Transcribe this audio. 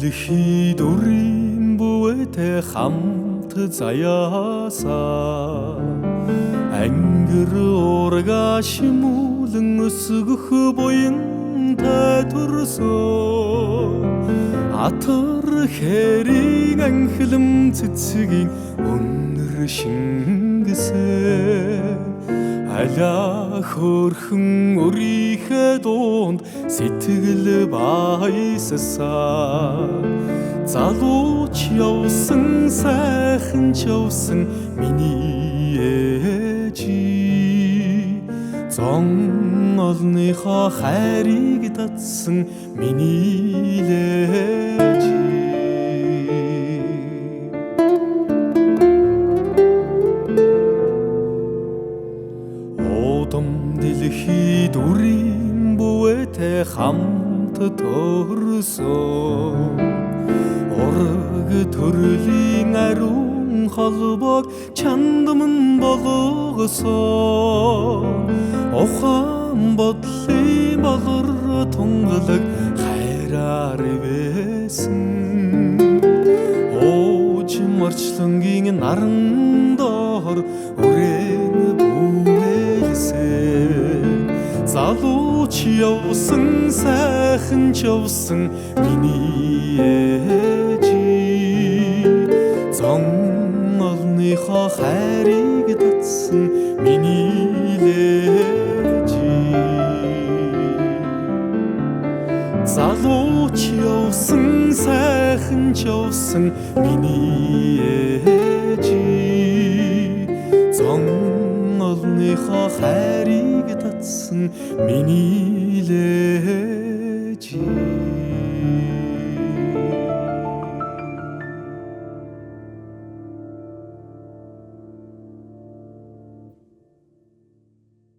дэлхий дүрийн бүэтэй хамт заяасаа ангир уурга шимүүлэн өсгөх буянтай төрсөн атар хэрийн анхлам цэцгийн өнөр шингэсэн аля хөрхөн өрийнхээ дуунд сэтгэл баясаа залууч явсан сайхан ч явсан миний ээжи зон олныхоо хайрыг татсан миний лээжи дэлхий дүрийн бүэтэй хамт төрсөн ураг төрлийн ариун холбоог чандман болгосон ухаан бодлын болгор тунгалаг хайраар байсан ууж марчлангийн наран доор үрээн залууч явсан сайхан ч явсан миний ээжи зон олныхоо хайрыг татсан миний лээжи залууч явсан сайхан ч явсан миний ээжи зон олныхоо хайрыг татсан миний лээжи